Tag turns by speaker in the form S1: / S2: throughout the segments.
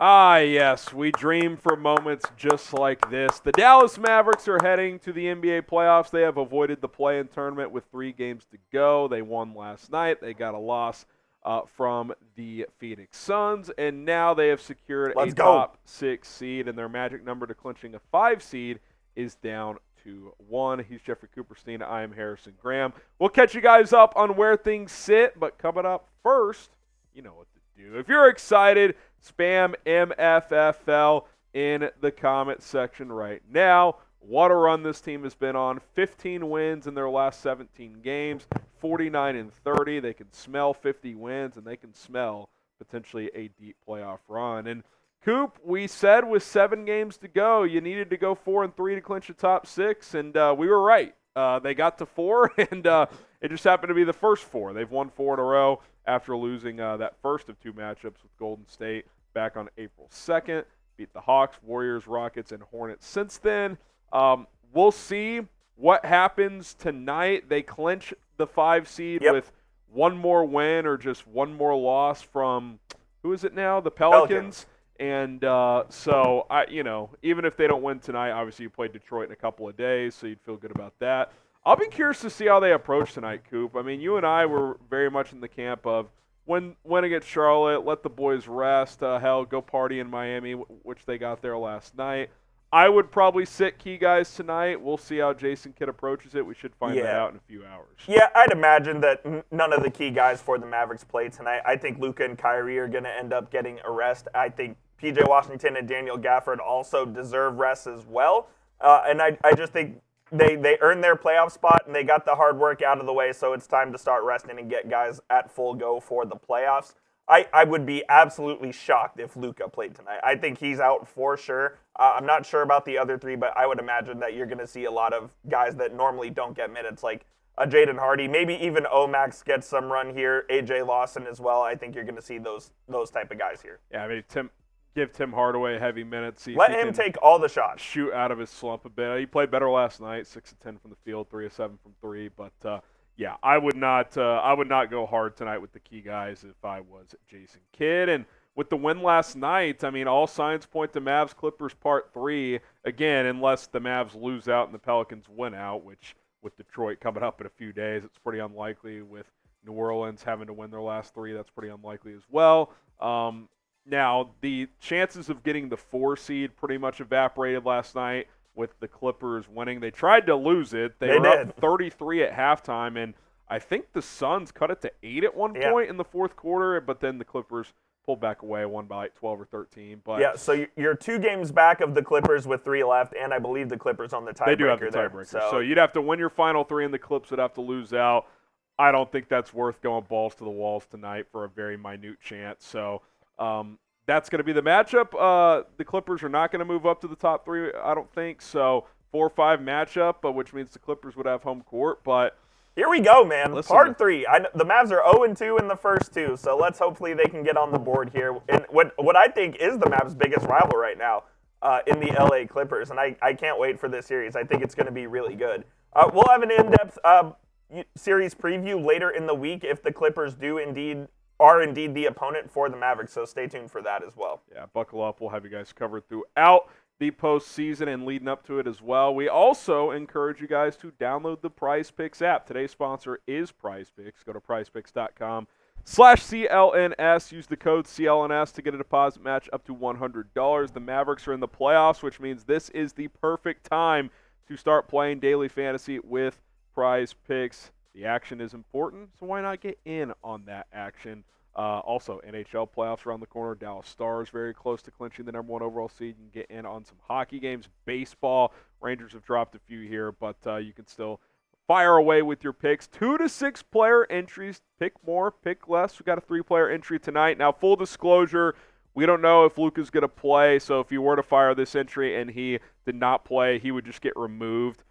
S1: Ah, yes, we dream for moments just like this. The Dallas Mavericks are heading to the NBA playoffs. They have avoided the play-in tournament with 3 games to go. They won last night. They got a loss from the Phoenix Suns, and now they have secured a top 6 seed, and their magic number to clinching a 5 seed is down to 1. He's Jeffrey Cooperstein. I am Harrison Graham. We'll catch you guys up on where things sit, but coming up first, you know what to do. If you're excited, spam MFFL in the comment section right now. What a run this team has been on. 15 wins in their last 17 games, 49-30. They can smell 50 wins, and they can smell potentially a deep playoff run. And Coop, we said with 7 games to go, you needed to go 4-3 to clinch the top 6, and we were right. They got to 4, and it just happened to be the first 4. They've won 4 in a row after losing that first of 2 matchups with Golden State back on April 2nd. Beat the Hawks, Warriors, Rockets, and Hornets since then. We'll see what happens tonight. They clinch the 5 seed with one more win or just one more loss from, who is it now? The Pelicans. And so, even if they don't win tonight, obviously you play Detroit in a couple of days, so you'd feel good about that. I'll be curious to see how they approach tonight, Coop. I mean, you and I were very much in the camp of win against Charlotte, let the boys rest, go party in Miami, which they got there last night. I would probably sit key guys tonight. We'll see how Jason Kidd approaches it. We should find that out in a few hours.
S2: Yeah, I'd imagine that none of the key guys for the Mavericks play tonight. I think Luka and Kyrie are going to end up getting a rest. I think P.J. Washington and Daniel Gafford also deserve rest as well. And I just think they earned their playoff spot, and they got the hard work out of the way, so it's time to start resting and get guys at full go for the playoffs. I would be absolutely shocked if Luka played tonight. I think he's out for sure. I'm not sure about the other 3, but I would imagine that you're going to see a lot of guys that normally don't get minutes, like Jaden Hardy. Maybe even Omax gets some run here. A.J. Lawson as well. I think you're going to see those type of guys here.
S1: Yeah, I mean, give Tim Hardaway heavy minutes.
S2: Let him take all the shots.
S1: Shoot out of his slump a bit. He played better last night, 6 of 10 from the field, 3 of 7 from 3. But yeah, I would not go hard tonight with the key guys if I was Jason Kidd. And with the win last night, I mean, all signs point to Mavs-Clippers Part 3 again, unless the Mavs lose out and the Pelicans win out, which with Detroit coming up in a few days, it's pretty unlikely. With New Orleans having to win their last 3, that's pretty unlikely as well. Now, the chances of getting the 4 seed pretty much evaporated last night with the Clippers winning. They tried to lose it. They were up 33 at halftime, and I think the Suns cut it to 8 at one point in the fourth quarter, but then the Clippers pulled back away, won by like 12 or 13. But
S2: yeah, so you're 2 games back of the Clippers with 3 left, and I believe the Clippers on the tiebreaker.
S1: They do have the tiebreaker. So you'd have to win your final 3, and the Clips would have to lose out. I don't think that's worth going balls to the walls tonight for a very minute chance. So that's going to be the matchup. The Clippers are not going to move up to the top 3, I don't think. So 4-5 matchup, which means the Clippers would have home court. But
S2: here we go, man. Part 3. The Mavs are 0-2 in the first 2, so let's hopefully they can get on the board here. And what I think is the Mavs' biggest rival right now in the LA Clippers, and I can't wait for this series. I think it's going to be really good. We'll have an in-depth series preview later in the week if the Clippers are indeed the opponent for the Mavericks, so stay tuned for that as well.
S1: Yeah, buckle up. We'll have you guys covered throughout the postseason and leading up to it as well. We also encourage you guys to download the Prize Picks app. Today's sponsor is Prize Picks. Go to prizepicks.com/CLNS. Use the code CLNS to get a deposit match up to $100. The Mavericks are in the playoffs, which means this is the perfect time to start playing daily fantasy with Prize Picks. The action is important, so why not get in on that action? Also, NHL playoffs around the corner. Dallas Stars very close to clinching the number 1 overall seed. You can get in on some hockey games, baseball. Rangers have dropped a few here, but you can still fire away with your picks. 2 to 6 player entries. Pick more, pick less. We got a 3-player entry tonight. Now, full disclosure, we don't know if Luka's going to play, so if you were to fire this entry and he did not play, he would just get removed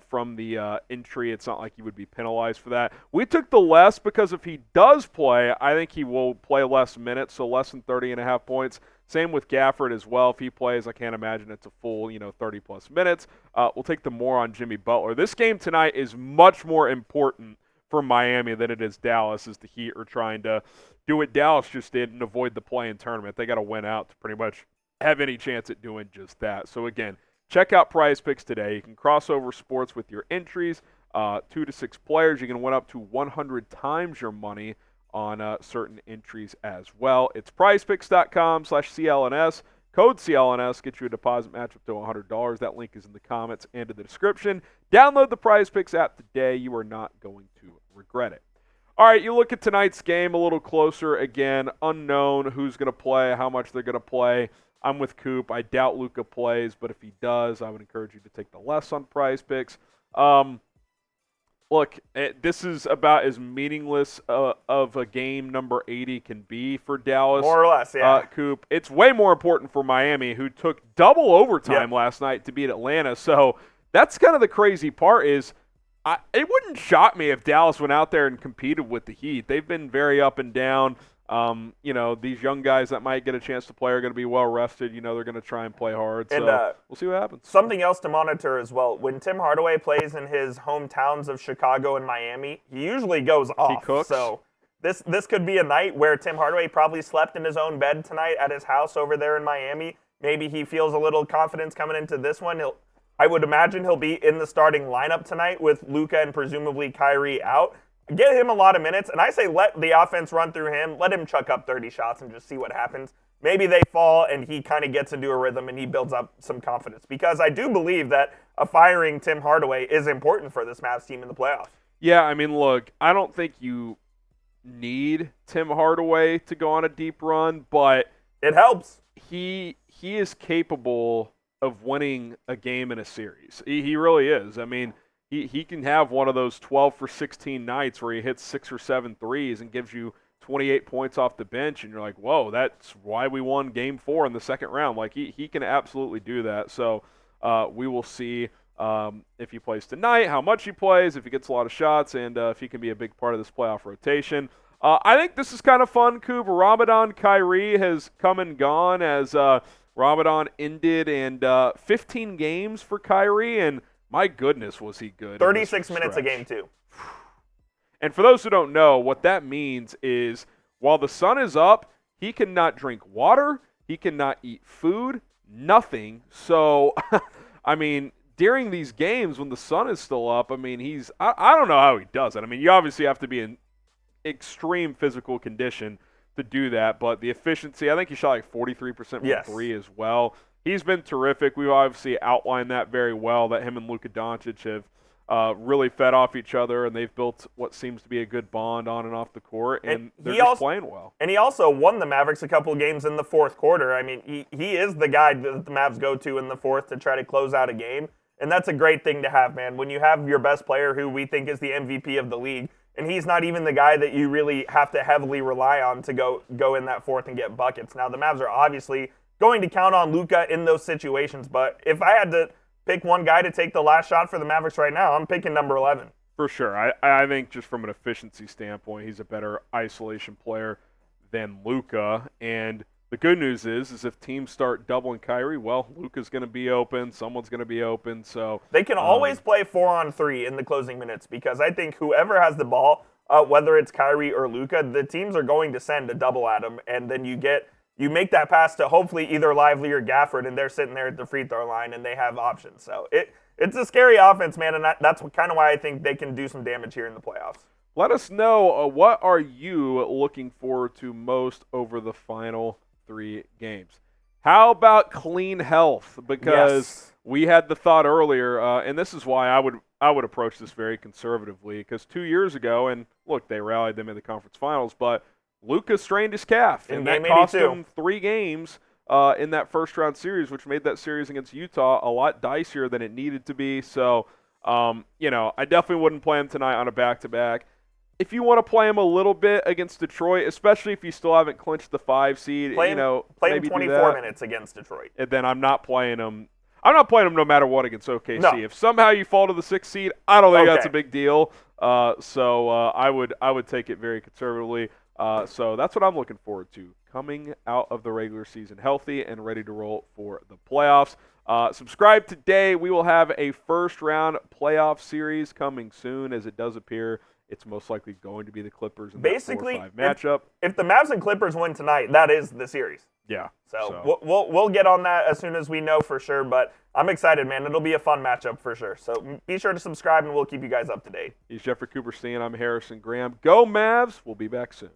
S1: from the entry. It's not like he would be penalized for that. We took the less because if he does play, I think he will play less minutes, so less than 30.5 points. Same with Gafford as well. If he plays, I can't imagine it's a full 30-plus minutes. We'll take the more on Jimmy Butler. This game tonight is much more important for Miami than it is Dallas, as the Heat are trying to do what Dallas just did and avoid the play-in tournament. They got to win out to pretty much have any chance at doing just that. So again, check out Prize Picks today. You can cross over sports with your entries. 2 to 6 players. You can win up to 100 times your money on certain entries as well. It's prizepicks.com/CLNS. Code CLNS gets you a deposit match up to $100. That link is in the comments and in the description. Download the Prize Picks app today. You are not going to regret it. All right, you look at tonight's game a little closer. Again, unknown who's going to play, how much they're going to play. I'm with Coop. I doubt Luka plays, but if he does, I would encourage you to take the less on Prize Picks. Look, this is about as meaningless of a game number 80 can be for Dallas.
S2: More or less, yeah.
S1: Coop. It's way more important for Miami, who took double overtime last night to beat Atlanta. So that's kind of the crazy part is it wouldn't shock me if Dallas went out there and competed with the Heat. They've been very up and down. These young guys that might get a chance to play are going to be well rested. They're going to try and play hard. So we'll see what happens.
S2: Something else to monitor as well. When Tim Hardaway plays in his hometowns of Chicago and Miami, he usually goes off.
S1: He cooks.
S2: So this could be a night where Tim Hardaway probably slept in his own bed tonight at his house over there in Miami. Maybe he feels a little confidence coming into this one. I would imagine he'll be in the starting lineup tonight with Luka and presumably Kyrie out. Get him a lot of minutes, and I say let the offense run through him. Let him chuck up 30 shots and just see what happens. Maybe they fall, and he kind of gets into a rhythm, and he builds up some confidence. Because I do believe that a firing Tim Hardaway is important for this Mavs team in the playoffs.
S1: Yeah, I mean, look, I don't think you need Tim Hardaway to go on a deep run, but
S2: it helps.
S1: He is capable of winning a game in a series. He really is. I mean, he can have one of those 12 for 16 nights where he hits 6 or 7 threes and gives you 28 points off the bench, and you're like, whoa, that's why we won Game 4 in the second round. Like, he can absolutely do that. So we will see if he plays tonight, how much he plays, if he gets a lot of shots, and if he can be a big part of this playoff rotation. I think this is kind of fun, Coop. Ramadan Kyrie has come and gone as Ramadan ended, and 15 games for Kyrie, and my goodness, was he good.
S2: 36 minutes a game, too.
S1: And for those who don't know, what that means is while the sun is up, he cannot drink water, he cannot eat food, nothing. So, I mean, during these games when the sun is still up, I mean, I don't know how he does it. I mean, you obviously have to be in extreme physical condition to do that, but the efficiency, I think he shot like 43% from three as well. He's been terrific. We've obviously outlined that very well, that him and Luka Doncic have really fed off each other, and they've built what seems to be a good bond on and off the court, and they're just playing well.
S2: And he also won the Mavericks a couple of games in the fourth quarter. I mean, he is the guy that the Mavs go to in the fourth to try to close out a game, and that's a great thing to have, man. When you have your best player who we think is the MVP of the league, and he's not even the guy that you really have to heavily rely on to go in that fourth and get buckets. Now, the Mavs are obviously going to count on Luka in those situations, but if I had to pick one guy to take the last shot for the Mavericks right now, I'm picking number 11.
S1: For sure. I think just from an efficiency standpoint, he's a better isolation player than Luka. And the good news is if teams start doubling Kyrie, well, Luka's going to be open. Someone's going to be open. So
S2: they can always play 4-on-3 in the closing minutes, because I think whoever has the ball, whether it's Kyrie or Luka, the teams are going to send a double at him, and then you make that pass to hopefully either Lively or Gafford, and they're sitting there at the free throw line, and they have options. So it's a scary offense, man, and that's kind of why I think they can do some damage here in the playoffs.
S1: Let us know, what are you looking forward to most over the final 3 games? How about clean health? Because we had the thought earlier, and this is why I would approach this very conservatively, because 2 years ago, and look, they rallied them in the conference finals, but Luka strained his calf, and that cost him 3 games in that first-round series, which made that series against Utah a lot dicier than it needed to be. So, I definitely wouldn't play him tonight on a back-to-back. If you want to play him a little bit against Detroit, especially if you still haven't clinched the 5 seed,
S2: play him
S1: maybe
S2: 24 minutes against Detroit.
S1: And then I'm not playing him. I'm not playing him no matter what against OKC. No. If somehow you fall to the 6th seed, I don't think that's a big deal. So I would take it very conservatively. So that's what I'm looking forward to, coming out of the regular season healthy and ready to roll for the playoffs. Subscribe today. We will have a first-round playoff series coming soon, as it does appear it's most likely going to be the Clippers in
S2: Basically,
S1: that 4-5 matchup.
S2: If the Mavs and Clippers win tonight, that is the series.
S1: Yeah.
S2: So we'll get on that as soon as we know for sure, but I'm excited, man. It'll be a fun matchup for sure. So be sure to subscribe, and we'll keep you guys up to date.
S1: He's Jeffrey Cooperstein. I'm Harrison Graham. Go Mavs. We'll be back soon.